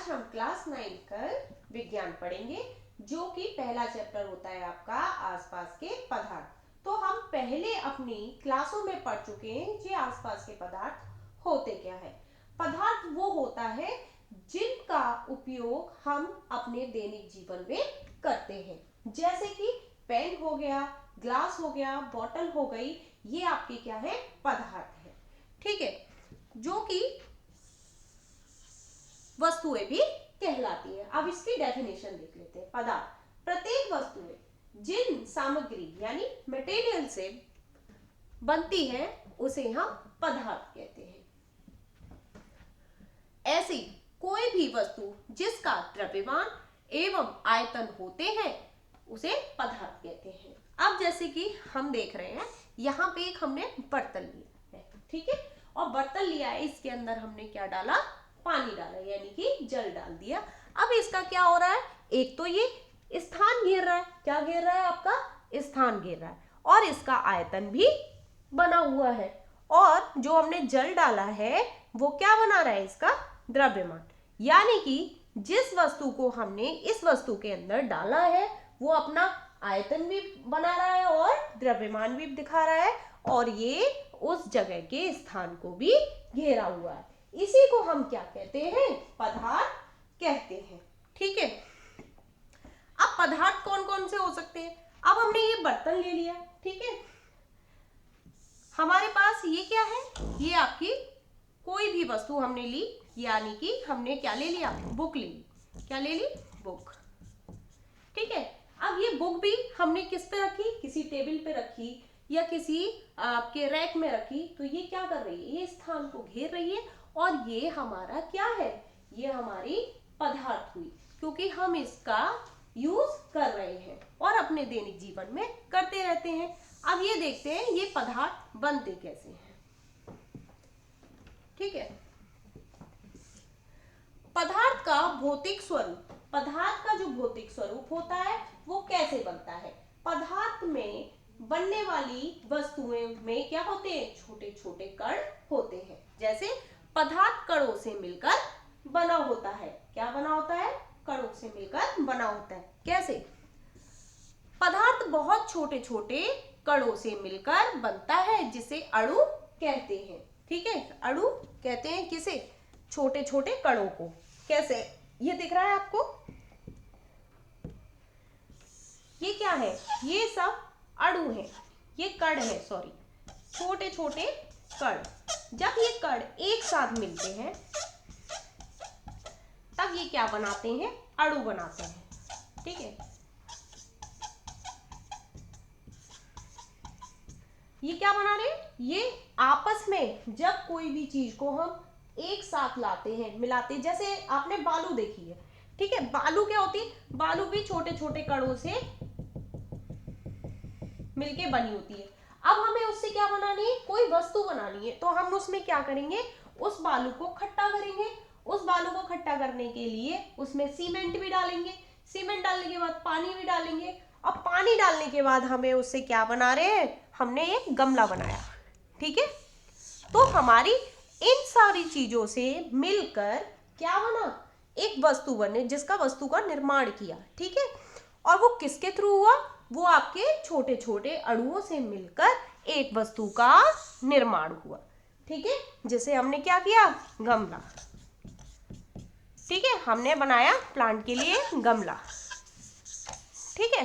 आज हम क्लास 9 का विज्ञान पढ़ेंगे, जो कि पहला चैप्टर होता है आपका आसपास के पदार्थ। तो हम पहले अपनी क्लासों में पढ़ चुके हैं कि आसपास के पदार्थ होते क्या है। पदार्थ वो होता है जिनका उपयोग हम अपने दैनिक जीवन में करते हैं, जैसे कि पेन हो गया, ग्लास हो गया, बॉटल हो गई, ये आपके क्या है, पदार्थ है। ठीक है, जो कि वस्तुएं भी कहलाती है। अब इसकी डेफिनेशन देख लेते हैं। पदार्थ प्रत्येक वस्तुएं जिन सामग्री यानी मटेरियल से बनती है उसे हम पदार्थ कहते हैं। ऐसी कोई भी वस्तु जिसका द्रव्यमान एवं आयतन होते हैं उसे पदार्थ कहते हैं। अब जैसे कि हम देख रहे हैं, यहाँ पे एक हमने बर्तन लिया है, ठीक है, और बर्तन लिया है, इसके अंदर हमने क्या डाला, पानी डाला, यानी कि जल डाल दिया। अब इसका क्या हो रहा है, एक तो ये स्थान घेर रहा है, क्या घेर रहा है, आपका स्थान घेर रहा है, और इसका आयतन भी बना हुआ है, और जो हमने जल डाला है वो क्या बना रहा है, इसका द्रव्यमान, यानी कि जिस वस्तु को हमने इस वस्तु के अंदर डाला है वो अपना आयतन भी बना रहा है और द्रव्यमान भी दिखा रहा है, और ये उस जगह के स्थान को भी घेरा हुआ है। इसी को हम क्या कहते हैं, पदार्थ कहते हैं। ठीक है, अब पदार्थ कौन कौन से हो सकते हैं। अब हमने ये बर्तन ले लिया, ठीक है, हमारे पास ये क्या है, ये आपकी कोई भी वस्तु हमने ली, यानी कि हमने क्या ले लिया, बुक ले ली, क्या ले ली, बुक। ठीक है, अब ये बुक भी हमने किस पे रखी, किसी टेबल पे रखी या किसी आपके रैक में रखी, तो ये क्या कर रही है, ये स्थान को घेर रही है, और ये हमारा क्या है, ये हमारी पदार्थ हुई, क्योंकि हम इसका यूज कर रहे हैं और अपने दैनिक जीवन में करते रहते हैं। अब ये देखते हैं ये पदार्थ बनते कैसे हैं। ठीक है, पदार्थ का भौतिक स्वरूप, पदार्थ का जो भौतिक स्वरूप होता है वो कैसे बनता है। पदार्थ में बनने वाली वस्तुएं में क्या होते हैं, छोटे छोटे कण होते हैं। जैसे पदार्थ कणों से मिलकर बना होता है, क्या बना होता है, कणों से मिलकर बना होता है। कैसे, पदार्थ बहुत छोटे छोटे कणों से मिलकर बनता है, जिसे अणु कहते हैं। ठीक है, अणु कहते हैं किसे, छोटे छोटे कणों को। कैसे, ये दिख रहा है आपको, ये क्या है, ये सब अणु है, ये कण है, सॉरी, छोटे छोटे कण। जब ये कण एक साथ मिलते हैं तब ये क्या बनाते हैं, अणु बनाते हैं। ठीक है, ये क्या बना रहे हैं, ये आपस में जब कोई भी चीज को हम एक साथ लाते हैं, मिलाते हैं, जैसे आपने बालू देखी है, ठीक है, बालू क्या होती है, बालू भी छोटे छोटे कणों से मिलके बनी होती है। अब हमें उससे क्या बनानी है, कोई वस्तु बनानी है, तो हम उसमें क्या करेंगे, उस बालू को खट्टा करेंगे। उस बालू को खट्टा करने के लिए उसमें सीमेंट भी डालेंगे, सीमेंट डालने के बाद पानी भी डालेंगे, अब पानी डालने के बाद हमें उससे क्या बना रहे हैं, हमने एक गमला बनाया। ठीक है, तो हमारी इन सारी चीजों से मिलकर क्या बना, एक वस्तु बने, जिसका वस्तु का निर्माण किया। ठीक है, और वो किसके थ्रू हुआ, वो आपके छोटे छोटे अणुओं से मिलकर एक वस्तु का निर्माण हुआ। ठीक है, जैसे हमने क्या किया, गमला। ठीक है, हमने बनाया प्लांट के लिए गमला। ठीक है,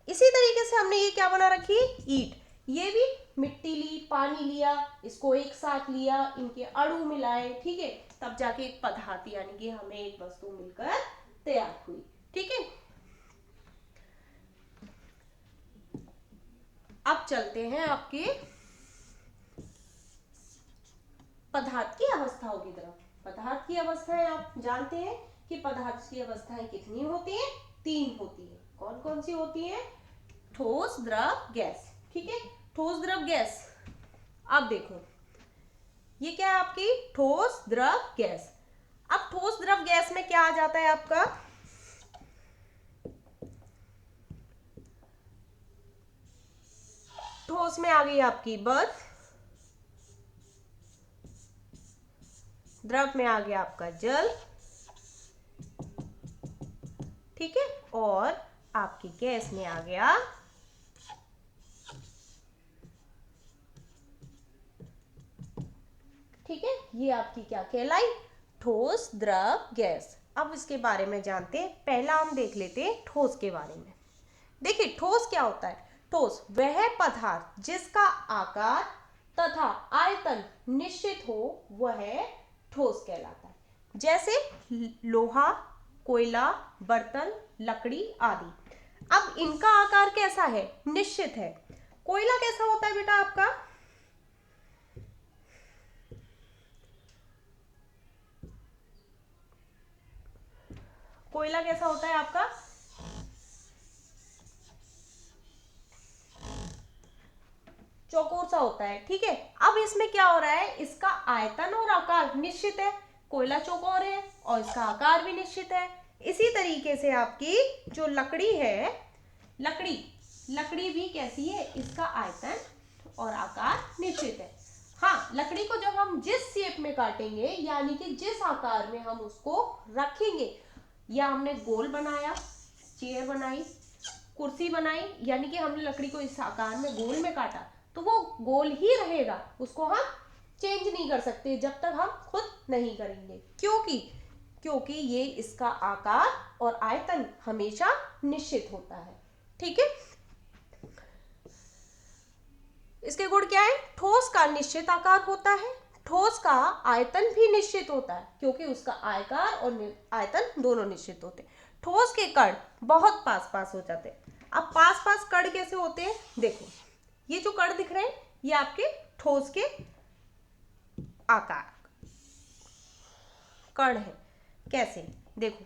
इसी तरीके से हमने ये क्या बना रखी, ईंट, ये भी मिट्टी ली, पानी लिया, इसको एक साथ लिया, इनके अणु मिलाए, ठीक है, तब जाके एक पदार्थ यानी कि हमें एक वस्तु मिलकर तैयार हुई। ठीक है, अब चलते हैं आपके पदार्थ की अवस्थाओं की तरफ। पदार्थ की अवस्थाएं आप जानते हैं कि पदार्थ की अवस्थाएं कितनी होती हैं, 3 होती हैं। कौन कौन सी होती हैं, ठोस, द्रव, गैस। ठीक है, ठोस, द्रव, गैस। अब देखो ये क्या है आपकी ठोस, द्रव, गैस। अब ठोस, द्रव, गैस में क्या आ जाता है आपका, ठोस में आ गई आपकी बर्फ, द्रव में आ गया आपका जल, ठीक है, और आपकी गैस में आ गया ठीक है, ये आपकी क्या कहलाई, ठोस, द्रव, गैस। अब इसके बारे में जानते हैं। पहला हम देख लेते हैं ठोस के बारे में। देखिए ठोस क्या होता है। ठोस वह पदार्थ जिसका आकार तथा आयतन निश्चित हो वह ठोस कहलाता है। जैसे लोहा, कोयला, बर्तन, लकड़ी आदि। अब इनका आकार कैसा है, निश्चित है। कोयला कैसा होता है बेटा आपका, कोयला कैसा होता है आपका, चौकोर सा होता है। ठीक है, अब इसमें क्या हो रहा है, इसका आयतन और आकार निश्चित है। कोयला चौकोर है और इसका आकार भी निश्चित है। इसी तरीके से आपकी जो लकड़ी है, लकड़ी भी कैसी है, इसका आयतन और आकार निश्चित है। हाँ, लकड़ी को जब हम जिस शेप में काटेंगे, यानी कि जिस आकार में हम उसको रखेंगे, या हमने गोल बनाया, चेयर बनाई, कुर्सी बनाई, यानी कि हमने लकड़ी को इस आकार में गोल में काटा, तो वो गोल ही रहेगा, उसको हम चेंज नहीं कर सकते जब तक हम खुद नहीं करेंगे। क्योंकि ये इसका आकार और आयतन हमेशा निश्चित होता है। ठीक है, इसके गुण क्या है, ठोस का निश्चित आकार होता है, ठोस का आयतन भी निश्चित होता है, क्योंकि उसका आयकार और आयतन दोनों निश्चित होते हैं। ठोस के कण बहुत पास पास हो जाते हैं। अब पास पास कण कैसे होते हैं, देखो ये जो कण दिख रहे हैं, ये आपके ठोस के आकार कण है। कैसे, देखो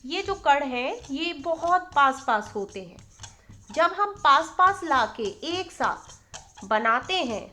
ये जो कण है ये बहुत पास पास होते हैं। जब हम पास पास लाके एक साथ बनाते हैं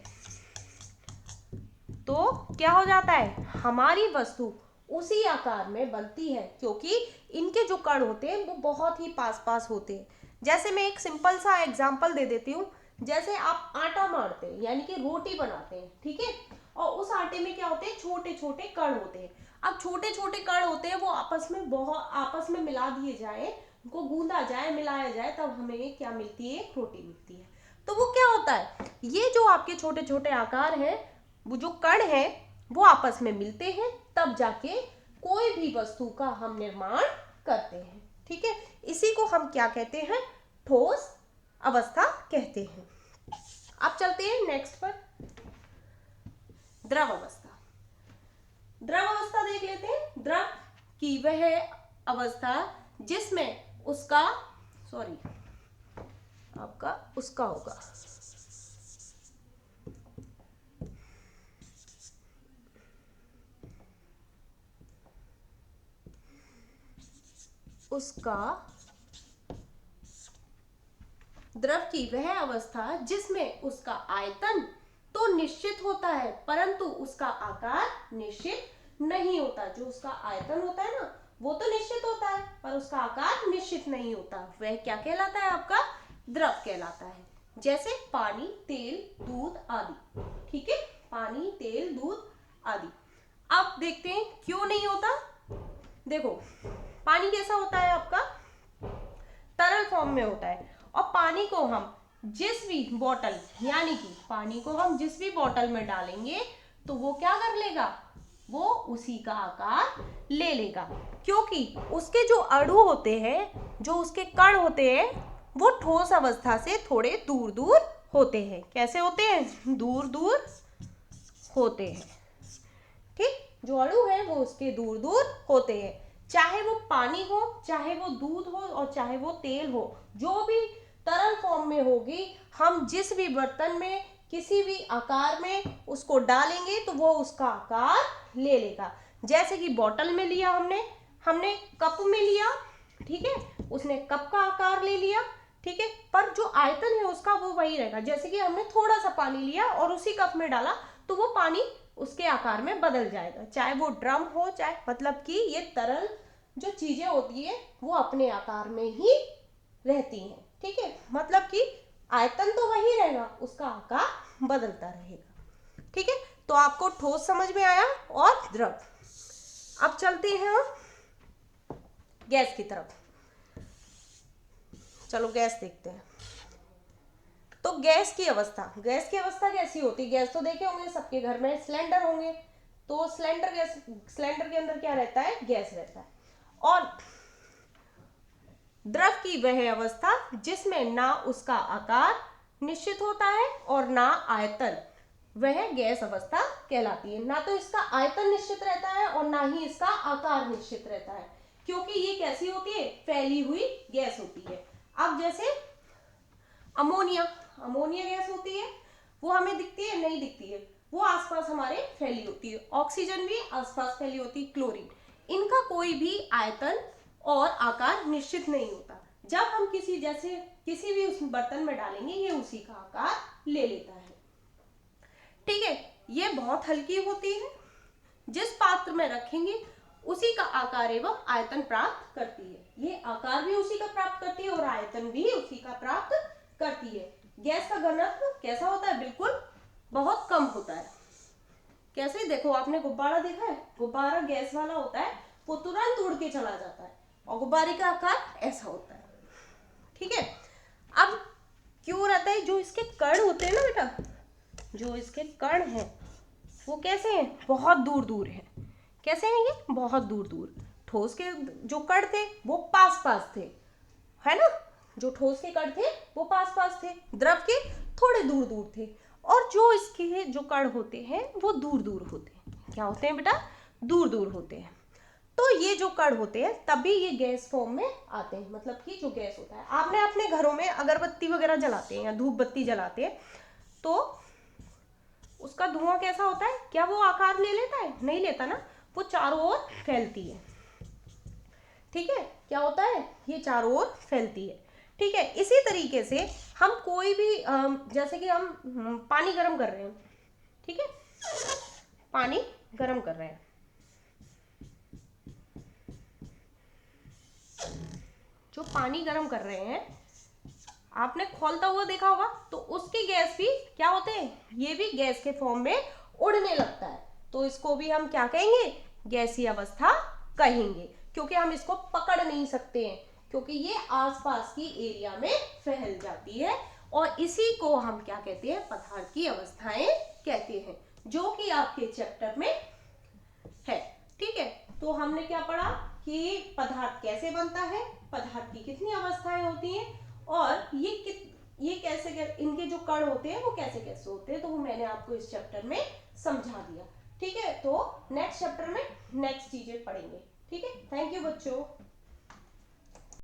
तो क्या हो जाता है, हमारी वस्तु उसी आकार में बनती है, क्योंकि इनके जो कण होते हैं वो बहुत ही पास पास होते हैं। जैसे मैं एक सिंपल सा एग्जांपल दे देती हूँ। जैसे आप आटा मारते हैं, यानी कि रोटी बनाते हैं, ठीक है, और उस आटे में क्या होते हैं, छोटे छोटे कण होते हैं। अब छोटे छोटे कण होते हैं, वो आपस में मिला दिए जाए, उनको गूंदा जाए, मिलाया जाए, तब हमें क्या मिलती है, रोटी मिलती है। तो वो क्या होता है, ये जो आपके छोटे छोटे आकार हैं, वो जो कण है वो आपस में मिलते हैं, तब जाके कोई भी वस्तु का हम निर्माण करते हैं। ठीक है, इसी को हम क्या कहते हैं, ठोस अवस्था कहते हैं। अब चलते हैं नेक्स्ट पर, द्रव अवस्था। द्रव अवस्था देख लेते हैं। द्रव की वह अवस्था जिसमें उसका होगा, द्रव की वह अवस्था जिसमें उसका आयतन तो निश्चित होता है, परंतु उसका आकार निश्चित नहीं होता। जो उसका आयतन होता है ना, वो तो निश्चित होता है, पर उसका आकार निश्चित नहीं होता। वह क्या कहलाता है, आपका द्रव कहलाता है। जैसे पानी, तेल, दूध आदि। ठीक है, पानी, तेल, दूध आदि। अब देखते हैं क्यों नहीं होता। देखो पानी कैसा होता है आपका, तरल फॉर्म में होता है, और पानी को हम जिस भी बोतल, यानी कि पानी को हम जिस भी बोतल में डालेंगे तो वो क्या कर लेगा, वो उसी का आकार ले लेगा, क्योंकि उसके जो अणु होते हैं, जो उसके कण होते हैं, वो ठोस अवस्था से थोड़े दूर दूर होते हैं। कैसे होते हैं, दूर दूर होते हैं। ठीक, जो अणु है वो उसके दूर दूर होते हैं। चाहे वो पानी हो, चाहे वो दूध हो, और चाहे वो तेल हो, जो भी तरल फॉर्म में होगी, हम जिस भी बर्तन में किसी भी आकार में उसको डालेंगे तो वो उसका आकार ले लेगा। जैसे कि बोतल में लिया हमने कप में लिया, ठीक है, उसने कप का आकार ले लिया, ठीक है, पर जो आयतन है उसका वो वही रहेगा। जैसे कि हमने थोड़ा सा पानी लिया और उसी कप में डाला, तो वो पानी उसके आकार में बदल जाएगा, चाहे वो ड्रम हो, चाहे, मतलब कि ये तरल जो चीजें होती है वो अपने आकार में ही रहती हैं। ठीक है, मतलब कि आयतन तो वही रहेगा, उसका आकार बदलता रहेगा। ठीक है, तो आपको ठोस समझ में आया और द्रव। अब चलते हैं गैस की तरफ। चलो गैस देखते हैं। तो गैस की अवस्था कैसी होती है? गैस तो देखे होंगे सबके घर में, सिलेंडर होंगे। तो सिलेंडर के अंदर क्या रहता है? गैस रहता है। और द्रव की वह अवस्था जिसमें ना उसका आकार निश्चित होता है और ना आयतन, वह गैस अवस्था कहलाती है। ना तो इसका आयतन निश्चित रहता है और ना ही इसका आकार निश्चित रहता है, क्योंकि ये कैसी होती है? फैली हुई गैस होती है। अब जैसे अमोनिया गैस होती है, वो हमें दिखती है? नहीं दिखती है, वो आसपास हमारे फैली होती है। ऑक्सीजन भी आसपास फैली होती है, क्लोरीन। इनका कोई भी आयतन और आकार निश्चित नहीं होता। जब हम किसी भी उस बर्तन में डालेंगे, ये उसी का आकार ले लेता है। ठीक है, ये बहुत हल्की होती है, जिस पात्र में रखेंगे उसी का आकार एवं आयतन प्राप्त करती है। ये आकार भी उसी का प्राप्त करती है और आयतन भी उसी का प्राप्त करती है। गैस का घनत्व कैसा होता है? बिल्कुल बहुत कम होता है। कैसे? देखो, आपने गुब्बारा देखा है? गुब्बारा गैस वाला होता है, वो तुरंत उड़ के चला जाता है, और गुब्बारे का आकार ऐसा होता है। ठीक है, अब क्यों रहता है? जो इसके कण होते हैं ना बेटा, जो इसके कण हैं वो कैसे हैं? बहुत दूर दूर हैं। कैसे हैं ये? बहुत दूर दूर। ठोस के जो कण थे वो पास पास थे, है ना? जो ठोस के कण थे वो पास पास थे, द्रव के थोड़े दूर दूर थे, और जो इसके जो कण होते हैं वो दूर दूर होते हैं। क्या होते हैं बेटा? दूर दूर होते हैं। तो ये जो कण होते हैं तभी ये गैस फॉर्म में आते हैं। मतलब कि जो गैस होता है, आपने अपने घरों में अगरबत्ती वगैरह जलाते हैं या धूप बत्ती जलाते हैं, तो उसका धुआं कैसा होता है? क्या वो आकार ले लेता है? नहीं लेता ना, वो चारों ओर फैलती है। ठीक है, क्या होता है? ये चारों ओर फैलती है। ठीक है, इसी तरीके से हम कोई भी जैसे कि हम पानी गर्म कर रहे हैं, ठीक है, पानी गर्म कर रहे हैं, जो पानी गर्म कर रहे हैं आपने खोलता हुआ देखा होगा, तो उसकी गैस भी क्या होते हैं? ये भी गैस के फॉर्म में उड़ने लगता है। तो इसको भी हम क्या कहेंगे? गैसीय अवस्था कहेंगे, क्योंकि हम इसको पकड़ नहीं सकते हैं, क्योंकि ये आसपास की एरिया में फैल जाती है। और इसी को हम क्या कहते हैं? पदार्थ की अवस्थाएं कहते हैं, जो कि आपके चैप्टर में है। ठीक है, तो हमने क्या पढ़ा कि पदार्थ कैसे बनता है, पदार्थ की कितनी अवस्थाएं होती हैं, और ये कैसे इनके जो कण होते हैं वो कैसे कैसे होते हैं, तो वो मैंने आपको इस चैप्टर में समझा दिया। ठीक है, तो नेक्स्ट चैप्टर में नेक्स्ट चीजें पढ़ेंगे। ठीक है, थैंक यू बच्चों।